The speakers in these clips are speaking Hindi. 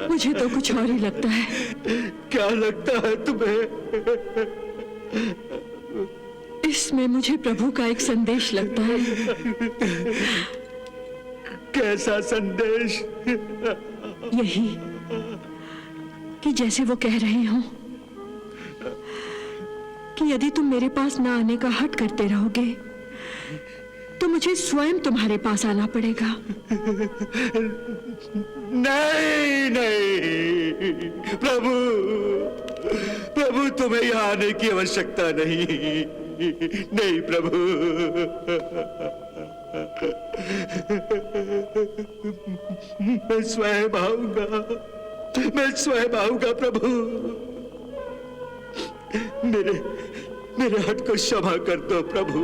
मुझे तो कुछ और ही लगता है। क्या लगता है तुम्हें? इसमें मुझे प्रभु का एक संदेश लगता है। कैसा संदेश? यही कि जैसे वो कह रहे हो कि यदि तुम मेरे पास ना आने का हट करते रहोगे तो मुझे स्वयं तुम्हारे पास आना पड़ेगा। नहीं नहीं प्रभु, प्रभु तुम्हें यहाँ आने की आवश्यकता नहीं। नहीं प्रभु, मैं स्वयं आऊंगा, मैं स्वयं आऊंगा प्रभु। मेरे हट को क्षमा कर दो प्रभु,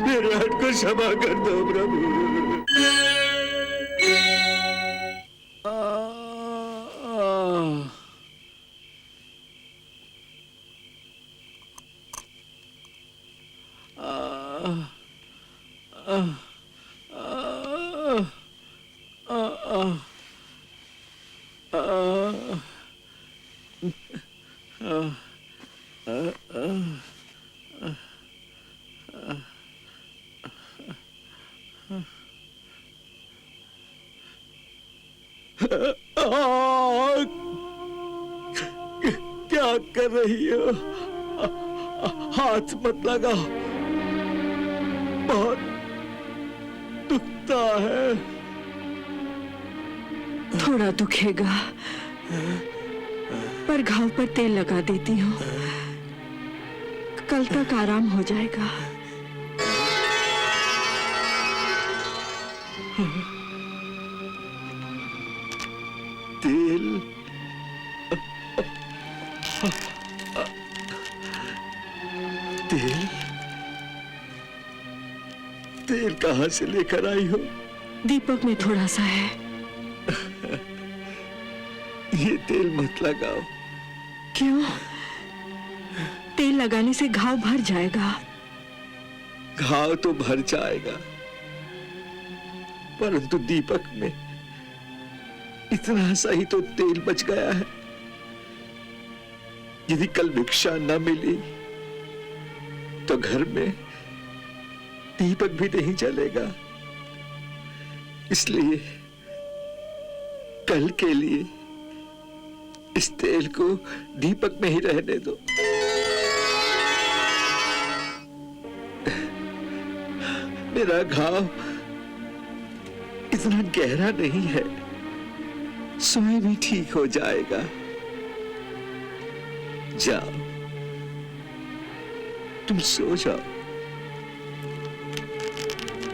मेरे हट को क्षमा कर दो प्रभु। क्या कर रही हो? हाथ मत लगाओ, बहुत दुखता है। थोड़ा दुखेगा, पर घाव पर तेल लगा देती हूँ, कल तक आराम हो जाएगा। तेल? तेल? तेल कहाँ से लेकर आई हो? दीपक में थोड़ा सा है। ये तेल मत लगाओ। क्यों? तेल लगाने से घाव भर जाएगा। घाव तो भर जाएगा, परंतु दीपक में इतना सा ही तो तेल बच गया है। यदि कल भिक्षा न मिली तो घर में दीपक भी नहीं जलेगा। इसलिए कल के लिए इस तेल को दीपक में ही रहने दो। मेरा घाव इतना गहरा नहीं है, स्वयं ही ठीक हो जाएगा। जाओ, तुम सो जाओ,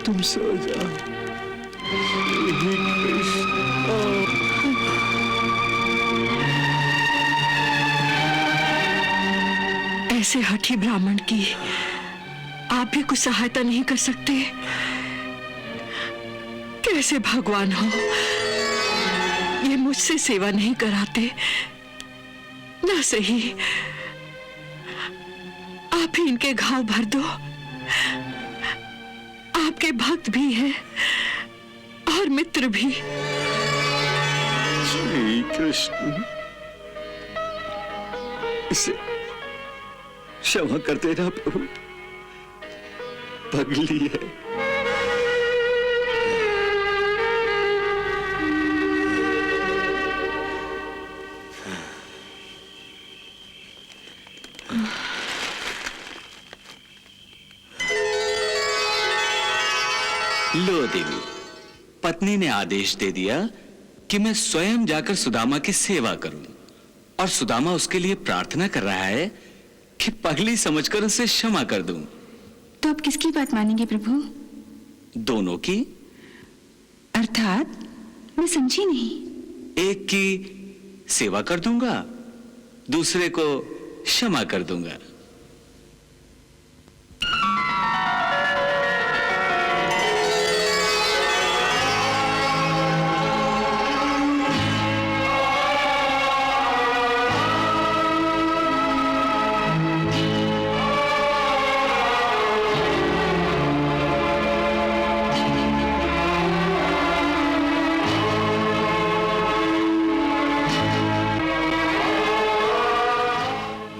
तुम सो जाओ। हे कृष्ण। ऐसे हठी ब्राह्मण की आप भी कुछ सहायता नहीं कर सकते? कैसे भगवान हो, ये मुझसे सेवा नहीं कराते ना सही, आप ही इनके घाव भर दो। आपके भक्त भी हैं और मित्र भी। श्री कृष्ण, इसे क्षमा कर देना प्रभु, पगली है। लो देवी, पत्नी ने आदेश दे दिया कि मैं स्वयं जाकर सुदामा की सेवा करूं, और सुदामा उसके लिए प्रार्थना कर रहा है कि पगली समझकर उसे क्षमा कर दूं। तो अब किसकी बात मानेंगे प्रभु? दोनों की। अर्थात मैं समझी नहीं। एक की सेवा कर दूंगा, दूसरे को क्षमा कर दूंगा।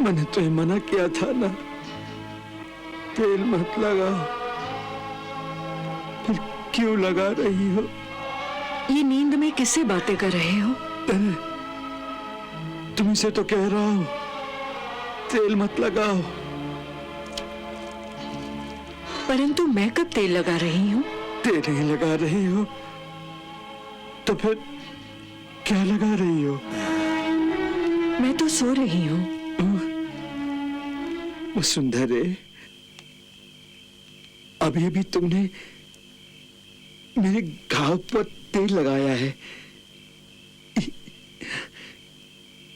मैंने तुम्हें मना किया था ना, तेल मत लगाओ, फिर क्यों लगा रही हो? ये नींद में किससे बातें कर रहे हो? तुम्हीं से तो कह रहा हूं, तेल मत लगाओ। परंतु मैं कब तेल लगा रही हूँ? तेल नहीं लगा रही हो तो फिर क्या लगा रही हो? मैं तो सो रही हूँ। सुंदरे, अभी अभी तुमने मेरे घाव पर तेल लगाया है।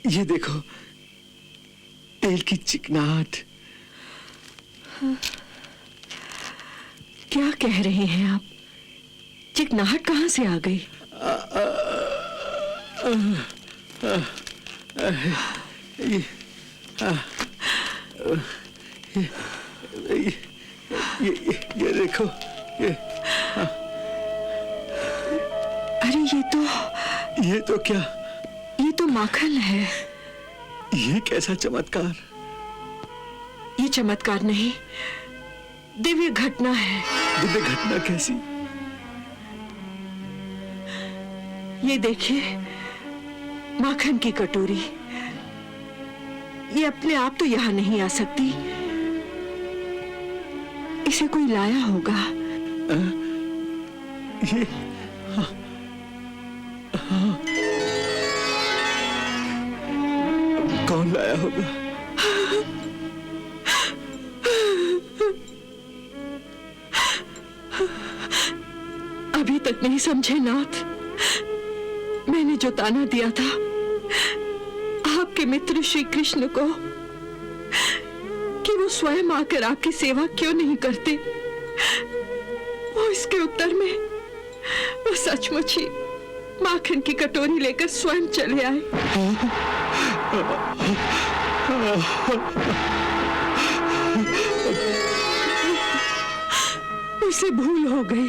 ये देखो, तेल की चिकनाहट। क्या कह रहे हैं आप? चिकनाहट कहाँ से आ गई? ये देखो, ये अरे ये तो क्या? ये तो माखन है। ये कैसा चमत्कार? ये चमत्कार नहीं, दिव्य घटना है। दिव्य घटना कैसी? ये देखिए, माखन की कटोरी। ये अपने आप तो यहाँ नहीं आ सकती, इसे कोई लाया होगा। ये हाँ, हाँ। कौन लाया होगा? अभी तक नहीं समझे नाथ? मैंने जो ताना दिया था आपके मित्र श्री कृष्ण को कि वो स्वयं आकर आपकी सेवा क्यों नहीं करते, वो इसके उत्तर में वो सचमुच ही माखन की कटोरी लेकर स्वयं चले आए। मुझसे भूल हो गई,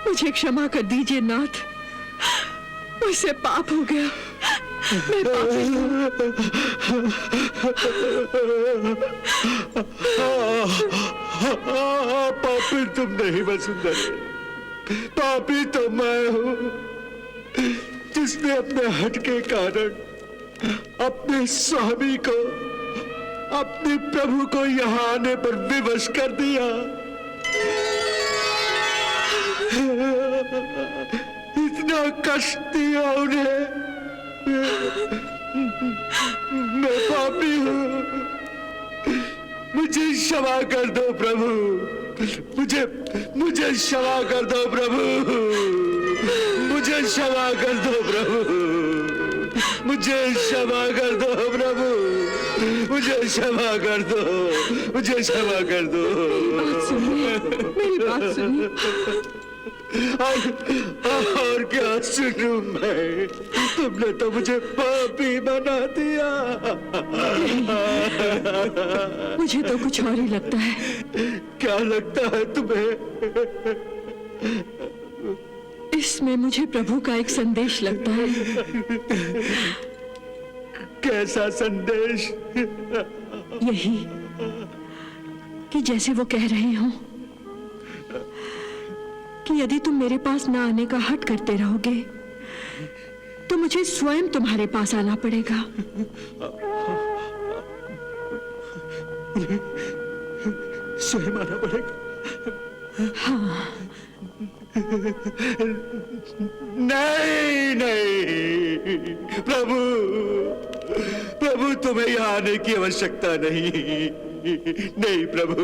मुझे क्षमा कर दीजिए नाथ। मुझसे पाप हो गया, मैं पापी हूँ। पापी तुम नहीं वसुंधरा, पापी तो मैं हूँ, जिसने अपने हट के कारण अपने स्वामी को, अपने प्रभु को यहाँ आने पर विवश कर दिया। इतना कष्ट दिया उन्हें। मैं पापी हूँ, मुझे क्षमा कर दो प्रभु, मुझे क्षमा कर दो प्रभु, मुझे क्षमा कर दो प्रभु, मुझे क्षमा कर दो प्रभु, मुझे क्षमा कर दो, मुझे क्षमा कर दो। मेरी बात सुनिए। और क्या सुनूं मैं? तुमने तो मुझे पापी बना दिया। मुझे तो कुछ और ही लगता है। क्या लगता है तुम्हें? इसमें मुझे प्रभु का एक संदेश लगता है। कैसा संदेश? यही कि जैसे वो कह रहे हो कि यदि तुम मेरे पास ना आने का हट करते रहोगे तो मुझे स्वयं तुम्हारे पास आना पड़ेगा। स्वयं आना पड़ेगा? हाँ। नहीं नहीं प्रभु, प्रभु तुम्हें यहाँ आने की आवश्यकता नहीं, नहीं प्रभु।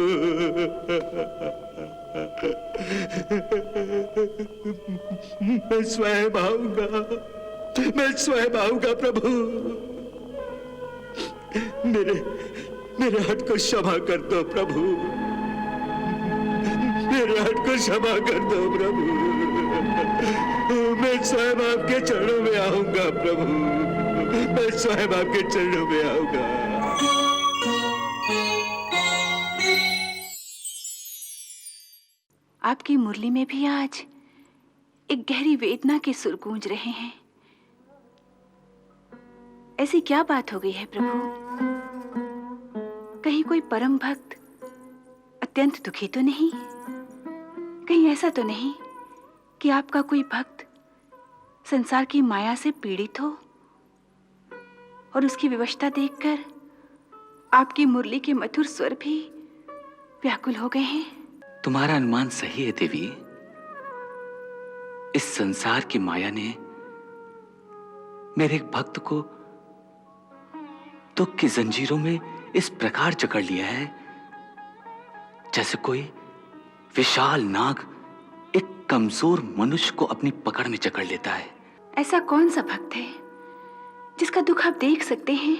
मैं स्वयं आऊंगा, मैं स्वयं आऊंगा प्रभु। मेरे हट को क्षमा कर दो प्रभु, मेरे हट को क्षमा कर दो प्रभु। मैं स्वयं आपके चरणों में आऊंगा प्रभु, मैं स्वयं आपके चरणों में आऊंगा। आपकी मुरली में भी आज एक गहरी वेदना के सुर गूंज रहे हैं। ऐसी क्या बात हो गई है प्रभु? कहीं कोई परम भक्त अत्यंत दुखी तो नहीं? कहीं ऐसा तो नहीं कि आपका कोई भक्त संसार की माया से पीड़ित हो और उसकी विवशता देखकर आपकी मुरली के मधुर स्वर भी व्याकुल हो गए हैं? तुम्हारा अनुमान सही है देवी। इस संसार की माया ने मेरे एक भक्त को दुख की जंजीरों में इस प्रकार जकड़ लिया है जैसे कोई विशाल नाग एक कमजोर मनुष्य को अपनी पकड़ में जकड़ लेता है। ऐसा कौन सा भक्त है जिसका दुख आप देख सकते हैं,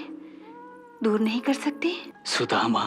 दूर नहीं कर सकते? सुदामा।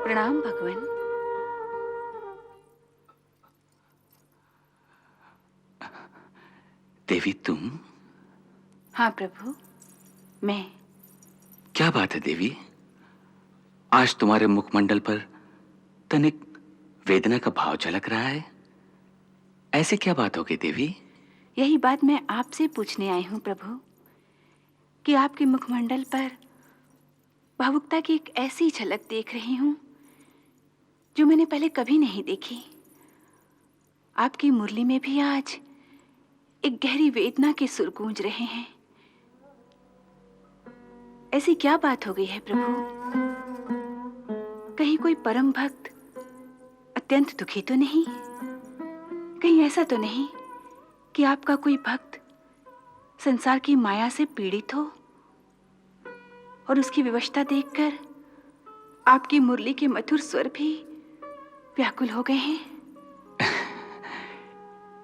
प्रणाम भगवान। देवी तुम? हाँ प्रभु, मैं। क्या बात है देवी, आज तुम्हारे मुखमंडल पर तनिक वेदना का भाव झलक रहा है। ऐसी क्या बात हो गई देवी? यही बात मैं आपसे पूछने आई हूँ प्रभु कि आपके मुखमंडल पर भावुकता की एक ऐसी झलक देख रही हूँ जो मैंने पहले कभी नहीं देखी। आपकी मुरली में भी आज एक गहरी वेदना के सुर गूंज रहे हैं। ऐसी क्या बात हो गई है प्रभु? कहीं कोई परम भक्त अत्यंत दुखी तो नहीं? कहीं ऐसा तो नहीं कि आपका कोई भक्त संसार की माया से पीड़ित हो और उसकी विवशता देखकर आपकी मुरली के मधुर स्वर भी व्याकुल हो गए हैं?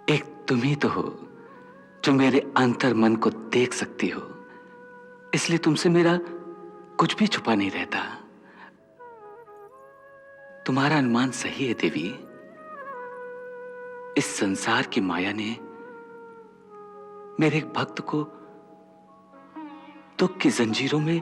एक तुम ही तो हो जो मेरे अंतर मन को देख सकती हो, इसलिए तुमसे मेरा कुछ भी छुपा नहीं रहता। तुम्हारा अनुमान सही है देवी। इस संसार की माया ने मेरे एक भक्त को दुख की जंजीरों में